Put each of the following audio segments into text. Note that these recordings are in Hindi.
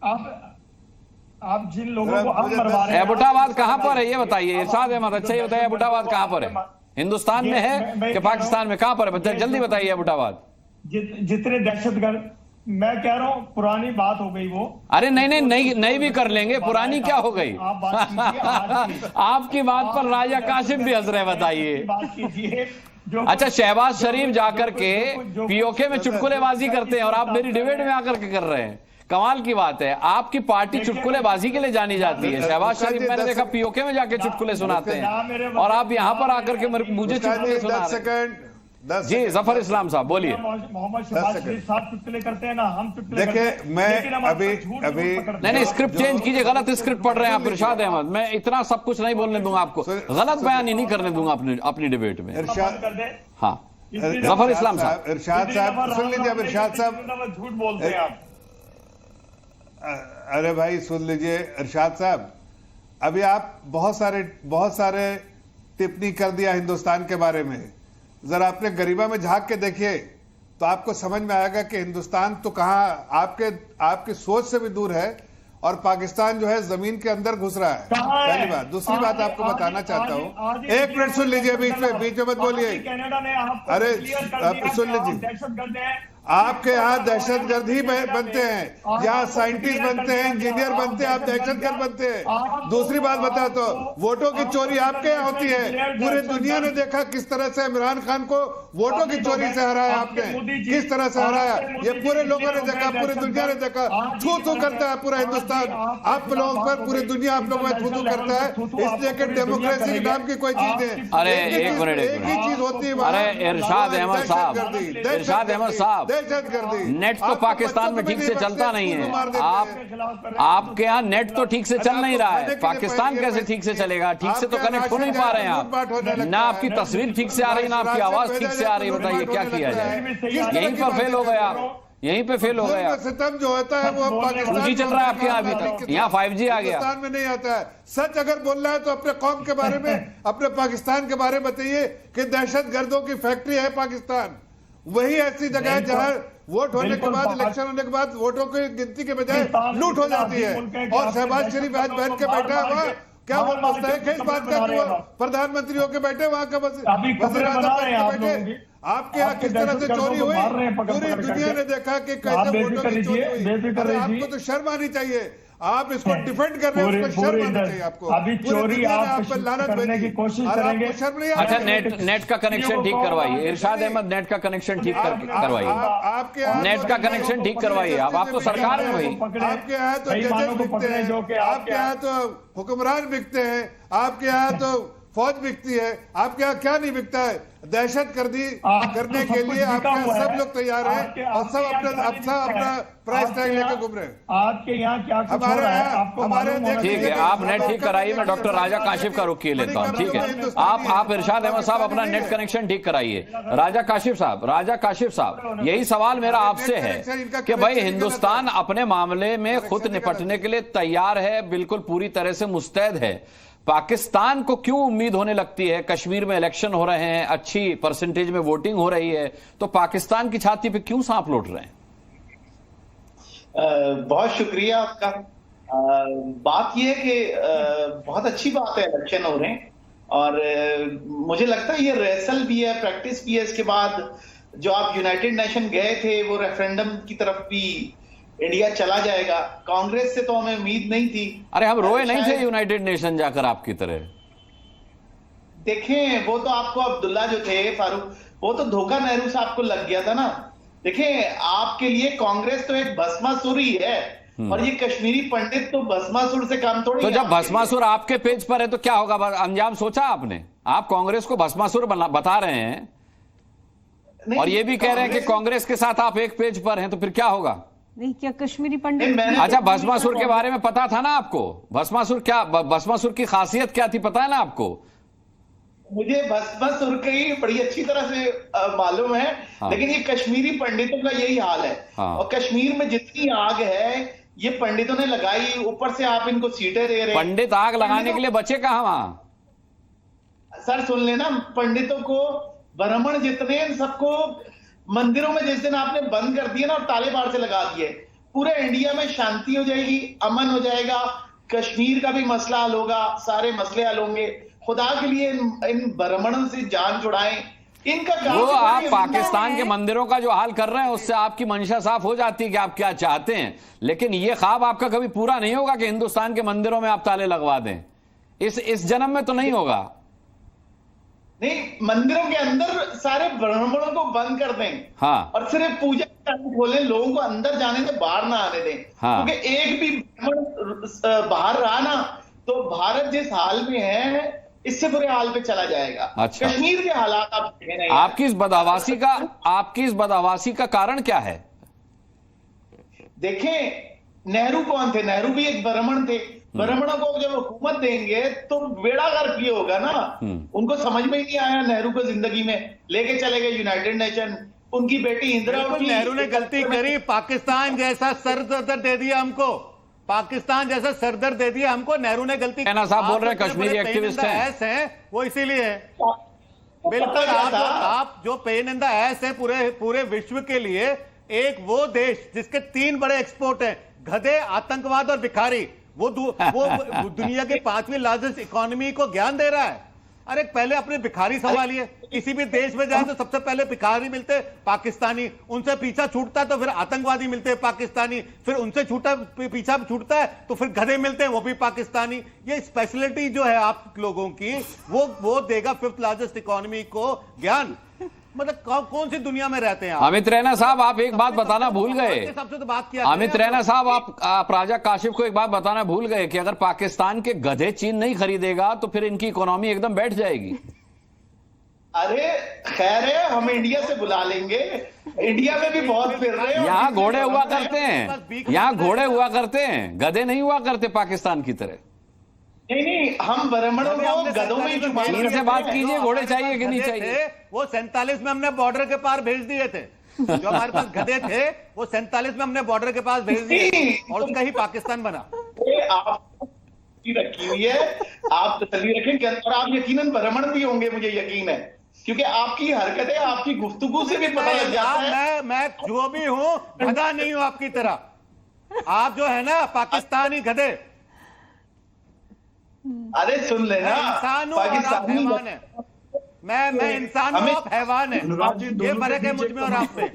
आप जिन लोगों को हम मरवा रहे हैं, एबोटाबाद कहां पर है ये बताइए इरशाद अहमद, अच्छा ये बताइए एबोटाबाद कहां पर है, हिंदुस्तान में है कि पाकिस्तान में, कहां पर है, जल्दी बताइए एबोटाबाद। जितने दहशतगर्द, मैं कह रहा हूँ पुरानी बात हो गई वो। अरे नई भी कर लेंगे, पुरानी क्या हो गई। आप बात कीजिए आज की। आपकी बात पर राजा काशिफ भी हंस रहे, बताइए। बात कीजिए। अच्छा, शहबाज शरीफ जाकर के पीओके में चुटकुलेबाजी करते हैं और आप मेरी डिबेट में आकर के कर रहे हैं, कमाल की बात है। आपकी पार्टी चुटकुलेबाजी के लिए जानी जाती है। शहबाज शरीफ मैंने देखा पीओके में जाके चुटकुले सुनाते हैं और आप यहाँ पर आकर के मुझे चुटकुले सुना रहे हैं। जी जफर इस्लाम साहब बोलिए। मोहम्मद शहबाज शरीफ साहब चुटकुले करते हैं ना, हम चुटकुले देखिए मैं अभी नहीं स्क्रिप्ट चेंज कीजिए, गलत स्क्रिप्ट पढ़ रहे हैं आप इरशाद अहमद। मैं इतना सब कुछ नहीं बोलने दूंगा आपको, गलत बयान ही नहीं करने दूंगा अपनी डिबेट में। हाँ जफर इस्लाम साहब, इरशाद साहब सुन लीजिए। अब इरशाद साहब झूठ बोलते हैं आप। अरे भाई सुन लीजिए इरशाद साहब, अभी आप बहुत सारे टिप्पणी कर दिया हिंदुस्तान के बारे में। जरा अपने गरीबा में झांक के देखिए तो आपको समझ में आएगा कि हिंदुस्तान तो कहाँ आपकी सोच से भी दूर है और पाकिस्तान जो है जमीन के अंदर घुस रहा है। पहली बात। दूसरी बात आपको बताना चाहता हूँ, एक मिनट सुन लीजिए, बीच में मत बोलिए। अरे सुन लीजिए, आपके यहाँ दहशतगर्द ही बनते हैं, यहाँ साइंटिस्ट बनते हैं, इंजीनियर बनते हैं, आप दहशतगर्द बनते हैं। दूसरी बात बता तो वोटों की चोरी आपके यहाँ होती है। पूरे दुनिया ने देखा किस तरह से इमरान खान को वोटों की चोरी से हराया आपने, किस तरह से हराया, ये पूरे लोगों ने देखा, पूरी दुनिया ने देखा। थू थू करता है पूरा हिंदुस्तान आप लोगों पर, पूरी दुनिया आप लोगों में थू थू करता है, इसलिए कि डेमोक्रेसी के नाम की कोई चीज है। अरे एक मिनट, एक ही चीज होती है। अरे इरशाद अहमद साहब, नेट तो पाकिस्तान में ठीक से चलता नहीं है। आपके यहाँ नेट तो ठीक से चल नहीं रहा है, पाकिस्तान कैसे ठीक से चलेगा? ठीक से तो कनेक्ट हो नहीं पा रहे हैं आप, ना आपकी तस्वीर ठीक से आ रही, ना आपकी आवाज ठीक से आ रही। बताइए क्या किया जाए? यहीं पर फेल हो गए आप, यहीं पे फेल हो गए आप। सितम जो होता है वो पाकिस्तान 2G चल रहा है आपके यहाँ अभी तक, यहाँ 5G आ गया। पाकिस्तान में नहीं आता है। सच अगर बोल रहा है तो अपने कौम के बारे में, अपने पाकिस्तान के बारे में बताइए कि दहशतगर्दों की फैक्ट्री है पाकिस्तान। वही ऐसी जगह है जहाँ वोट होने के बाद, इलेक्शन होने के बाद वोटों की गिनती के बजाय लूट हो जाती है। और शहबाज शरीफ आज बैठ के बैठा है वहाँ, क्या वो मुस्तैक है इस बात का कि वो प्रधानमंत्री होकर बैठे, वहाँ का वज़ीर आज़म बैठे? आपके यहाँ किस तरह से चोरी हुई पूरी दुनिया ने देखा कि कैसे वोटों की चोरी हुई। अरे आपको तो शर्म आनी चाहिए, आप इसको डिफेंड कर रहे हैं, उसको शर्म आनी चाहिए आपको। अभी चोरी आप करने की कोशिश करेंगे। अच्छा नेट का कनेक्शन ठीक करवाइए इरशाद अहमद, नेट का कनेक्शन ठीक करवाइए, आपके नेट का कनेक्शन ठीक करवाइए। आप तो सरकार में भाई, आपके यहाँ तो जजेस बिकते हैं, आपके यहाँ तो हुक्मरान बिकते हैं, आपके यहाँ तो फौज बिकती है, आपके यहाँ क्या नहीं बिकता है? दहशतगर्दी करने के लिए आपके यहाँ सब लोग तैयार हैं और सब अपना प्राइस टैग लेकर घूम रहे हैं। आपके यहाँ क्या कुछ हो रहा है आपको मालूम है? ठीक है, आप नेट ठीक कराइए, मैं डॉक्टर राजा काशिफ का रुख किए लेता हूँ। ठीक है, आप इरशाद अहमद साहब अपना नेट कनेक्शन ठीक कराइए। राजा काशिफ साहब, यही सवाल मेरा आपसे है कि भाई हिंदुस्तान अपने मामले में खुद निपटने के लिए तैयार है, बिल्कुल पूरी तरह से मुस्तैद है। पाकिस्तान को क्यों उम्मीद होने लगती है? कश्मीर में इलेक्शन हो रहे हैं, अच्छी परसेंटेज में वोटिंग हो रही है, तो पाकिस्तान की छाती पे क्यों सांप लौट रहे हैं? बहुत शुक्रिया आपका। बात यह है कि बहुत अच्छी बात है इलेक्शन हो रहे हैं और मुझे लगता है ये रिहर्सल भी है, प्रैक्टिस भी है। इसके बाद जो आप यूनाइटेड नेशन गए थे वो रेफरेंडम की तरफ भी इंडिया चला जाएगा। कांग्रेस से तो हमें उम्मीद नहीं थी। अरे हम रोए नहीं थे यूनाइटेड नेशन जाकर आपकी तरह। देखें वो तो आपको अब्दुल्ला जो थे फारूक, वो तो धोखा नेहरू से आपको लग गया था ना। देखें आपके लिए कांग्रेस तो एक भस्मासुर ही है और ये कश्मीरी पंडित तो भस्मासुर से काम थोड़ी। तो जब भस्मासुर आपके पेज पर है तो क्या होगा? अंजाम सोचा आपने? आप कांग्रेस को भस्मासुर बता रहे हैं और ये भी कह रहे हैं कि कांग्रेस के साथ आप एक पेज पर हैं, तो फिर क्या होगा? नहीं, क्या कश्मीरी पंडित? अच्छा, भस्मासुर के बारे में पता था ना आपको? भस्मासुर की खासियत क्या थी पता है ना आपको? मुझे भस्मासुर की बड़ी अच्छी तरह से मालूम है। हाँ। लेकिन ये कश्मीरी पंडितों का यही हाल है। हाँ। और कश्मीर में जितनी आग है ये पंडितों ने लगाई, ऊपर से आप इनको सीटें दे रहे हैं। पंडित आग लगाने के लिए बचे कहां वहां? सर सुन लेना, पंडितों को ब्राह्मण जितने सबको मंदिरों में जिस दिन आपने बंद कर दिए ना और ताले बार से लगा दिए, पूरे इंडिया में शांति हो जाएगी, अमन हो जाएगा, कश्मीर का भी मसला हल होगा, सारे मसले हल होंगे। खुदा के लिए इन ब्राह्मणों से जान छुड़ाएं। इनका वो आप पाकिस्तान के मंदिरों का जो हाल कर रहे हैं उससे आपकी मंशा साफ हो जाती है कि आप क्या चाहते हैं, लेकिन ये ख्वाब आपका कभी पूरा नहीं होगा कि हिंदुस्तान के मंदिरों में आप ताले लगवा दें। इस जन्म में तो नहीं होगा। नहीं, मंदिरों के अंदर सारे ब्राह्मणों को बंद कर दें। हाँ। और सिर्फ पूजा खोलें, लोगों को अंदर जाने दें, बाहर ना आने दें। हाँ। क्योंकि एक भी ब्राह्मण बाहर रहा ना तो भारत जिस हाल में है इससे बुरे हाल पे चला जाएगा। अच्छा। कश्मीर के हालात आप देखें नहीं। आपकी इस बदआवासी का कारण क्या है? देखें, नेहरू कौन थे? नेहरू भी एक ब्राह्मण थे। ब्राह्मणों को जब हुकूमत देंगे तो बेड़ा गर्क ये होगा ना। उनको समझ में ही नहीं आया नेहरू को जिंदगी में, लेके चले गए यूनाइटेड नेशन। उनकी बेटी इंदिरा उठी। नेहरू ने गलती करी, पाकिस्तान जैसा सरदर्द दे दिया हमको, पाकिस्तान जैसा सरदर्द दे दिया हमको। नेहरू ने गलती। कहना साहब बोल रहे हैं कश्मीरी एक्टिविस्ट हैं, वो इसीलिए है। बिल्कुल, आप जो पेन इन द एस है पूरे विश्व के लिए, एक वो देश जिसके 3 बड़े एक्सपोर्ट हैं, गधे, आतंकवाद और भिखारी, वो दुनिया के 5वीं लार्जेस्ट इकोनॉमी को ज्ञान दे रहा है। अरे पहले अपने भिखारी संभालिए। किसी भी देश में जाए तो सबसे पहले भिखारी मिलते पाकिस्तानी, उनसे पीछा छूटता तो फिर आतंकवादी मिलते हैं पाकिस्तानी, फिर उनसे पीछा छूटता है तो फिर गधे मिलते हैं, वो भी पाकिस्तानी। ये स्पेशलिटी जो है आप लोगों की, वो देगा 5th लार्जेस्ट इकोनॉमी को ज्ञान। मतलब कौन सी दुनिया में रहते हैं आप? अमित रैना साहब, आप एक बात बताना भूल गए। सबसे तो बात किया अमित रैना साहब, आप राजा काशिफ को एक बात बताना भूल गए कि अगर पाकिस्तान के गधे चीन नहीं खरीदेगा तो फिर इनकी इकोनॉमी एकदम बैठ जाएगी। अरे खैर है, हम इंडिया से बुला लेंगे। इंडिया में भी बहुत फिर रहे हैं। यहाँ घोड़े हुआ करते हैं, यहाँ घोड़े हुआ करते हैं, गधे नहीं हुआ करते पाकिस्तान की तरह। नहीं, हम ब्राह्मणों को गधों में छुपा। चीन से बात कीजिए, घोड़े चाहिए कि नहीं चाहिए? वो 47 में हमने बॉर्डर के पार भेज दिए थे। जो हमारे पास गधे थे वो 47 में हमने बॉर्डर के पास भेज दिए और उसका ही पाकिस्तान बना। आप रखी हुई है, आप तसल्ली रखें। और आप यकीनन ब्राह्मण भी होंगे, मुझे यकीन है, क्योंकि आपकी हरकतें, आपकी गुफ्तगू से भी पता लग जाता है। मैं जो भी हूं, गधा नहीं हूं आपकी तरह। आप जो है ना पाकिस्तानी गधे। अरे सुन लेना, इंसान हूं और आप हैवान है। मैं इंसान हूं, आप हैवान है। ये फर्क है मुझ में और आप में।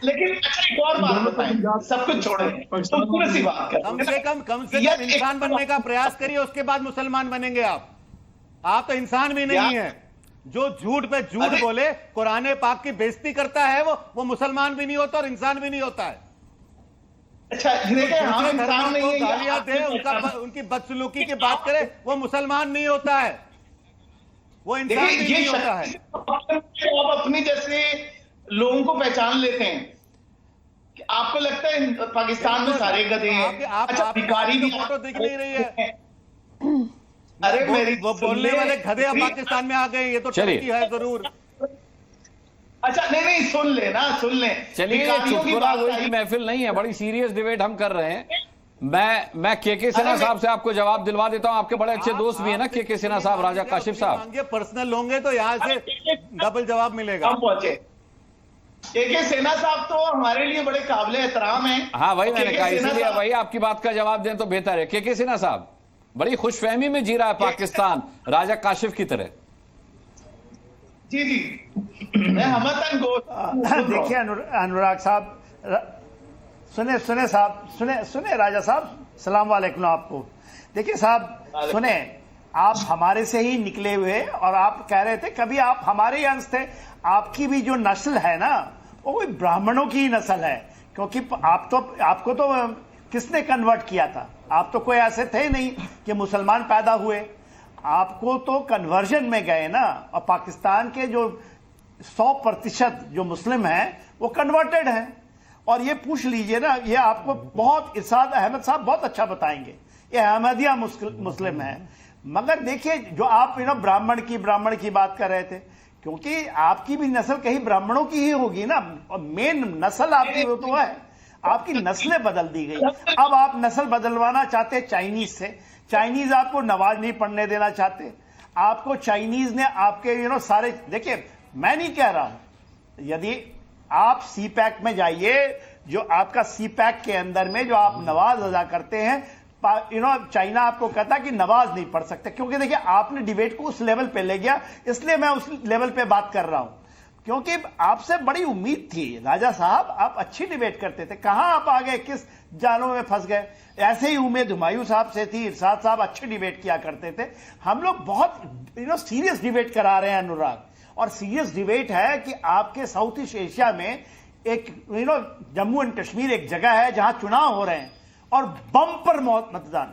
लेकिन अच्छा एक और बात बताएं, सब कुछ छोड़ें, तो पूरी सी बात करें। कम से कम इंसान बनने का प्रयास करिए, उसके बाद मुसलमान बनेंगे आप तो इंसान भी नहीं है। जो झूठ पे झूठ बोले, कुरान पाक की बेइज्जती करता है, वो मुसलमान भी नहीं होता और इंसान भी नहीं होता है। अच्छा देखिए, हम इंसान नहीं है, गालियां दे, उनकी बदसलूकी की बात करे, वो मुसलमान नहीं होता है, वो इंसान भी नहीं होता है। आप अपनी जैसे लोगों को पहचान लेते हैं। आपको लगता है पाकिस्तान में सारे गधे हैं? अच्छा, भिखारी भी फोटो दिख नहीं रही है। अरे मेरी वो बोलने वाले गधे अब पाकिस्तान में आ गए, ये तो टर्की है जरूर। अच्छा नहीं, सुन ले। चलिए, चुटकुला की महफिल नहीं है, बड़ी सीरियस डिबेट हम कर रहे हैं। मैं के सिन्हा साहब से आपको जवाब दिलवा देता हूं। आपके बड़े अच्छे दोस्त भी है ना के सिन्हा साहब, राजा काशिफ साहब। पर्सनल होंगे तो यहाँ से डबल जवाब मिलेगा। हम पहुंचे। के सिन्हा साहब तो हमारे लिए बड़े काबिल एहतराम हैं। हाँ, वही मैंने कहा, इसीलिए वही आपकी बात का जवाब दें तो बेहतर है। के सिन्हा साहब बड़ी खुशफहमी में जी रहा है पाकिस्तान, राजा काशिफ की तरह। जी मैं हमतन देखिए अनुराग साहब, सुने राजा साहब, सलाम वालेकुम आपको। देखिए साहब, सुने, आप हमारे से ही निकले हुए और आप कह रहे थे कभी आप हमारे ही अंश थे। आपकी भी जो नस्ल है ना, वो कोई ब्राह्मणों की ही नस्ल है, क्योंकि आपको तो किसने कन्वर्ट किया था? आप तो कोई ऐसे थे नहीं कि मुसलमान पैदा हुए, आपको तो कन्वर्जन में गए ना। और पाकिस्तान के जो 100% जो मुस्लिम हैं वो कन्वर्टेड हैं। और ये पूछ लीजिए ना, ये आपको बहुत इरशाद अहमद साहब बहुत अच्छा बताएंगे, ये अहमदिया मुस्लिम है। मगर देखिए, जो आप ब्राह्मण की बात कर रहे थे, क्योंकि आपकी भी नस्ल कहीं ब्राह्मणों की ही होगी ना, और मेन नस्ल आपकी वो तो है, आपकी नस्लें बदल दी गई। अब आप नस्ल बदलवाना चाहते चाइनीज से, चाइनीज आपको नमाज नहीं पढ़ने देना चाहते, आपको चाइनीज ने आपके सारे, देखिए मैं नहीं कह रहा हूं, यदि आप CPAC में जाइए, जो आपका सीपैक के अंदर में जो आप नमाज अदा करते हैं, चाइना आपको कहता कि नमाज नहीं पढ़ सकते, क्योंकि देखिए आपने डिबेट को उस लेवल पे ले गया, इसलिए मैं उस लेवल पे बात कर रहा हूं, क्योंकि आपसे बड़ी उम्मीद थी राजा साहब, आप अच्छी डिबेट करते थे, कहां आप आ गए, किस जालों में फंस गए। ऐसे ही उम्मीद हुमायूं साहब से थी, इरशाद साहब अच्छी डिबेट किया करते थे। हम लोग बहुत सीरियस डिबेट करा रहे हैं अनुराग, और सीरियस डिबेट है कि आपके साउथ ईस्ट एशिया में एक जम्मू एंड कश्मीर एक जगह है जहां चुनाव हो रहे हैं और बम्पर मतदान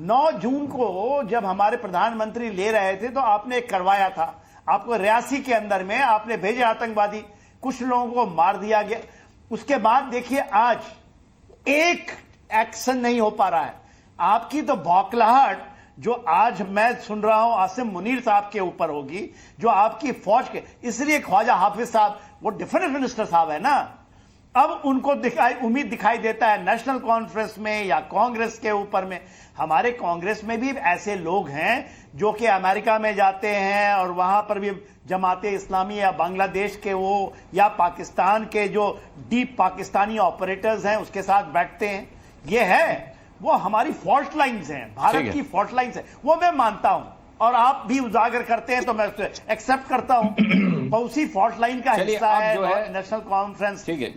9 जून को जब हमारे प्रधानमंत्री ले रहे थे तो आपने एक करवाया था, आपको रियासी के अंदर में आपने भेजे आतंकवादी, कुछ लोगों को मार दिया गया। उसके बाद देखिए आज एक एक्शन नहीं हो पा रहा है। आपकी तो बौखलाहट जो आज मैं सुन रहा हूं आसिम मुनीर साहब के ऊपर होगी, जो आपकी फौज के, इसलिए ख्वाजा हाफिज साहब वो डिफेंस मिनिस्टर साहब है ना, अब उनको उम्मीद दिखाई देता है नेशनल कॉन्फ्रेंस में या कांग्रेस के ऊपर में। हमारे कांग्रेस में भी ऐसे लोग हैं जो कि अमेरिका में जाते हैं और वहां पर भी जमाते इस्लामी या बांग्लादेश के वो या पाकिस्तान के जो डीप पाकिस्तानी ऑपरेटर्स हैं उसके साथ बैठते हैं। ये है वो हमारी फॉल्ट लाइन्स हैं, भारत की फॉल्ट लाइन्स है, वो मैं मानता हूं और आप भी उजागर करते हैं तो मैं एक्सेप्ट करता हूं। उसी फॉल्ट लाइन का हिस्सा है नेशनल कॉन्फ्रेंस। ठीक है,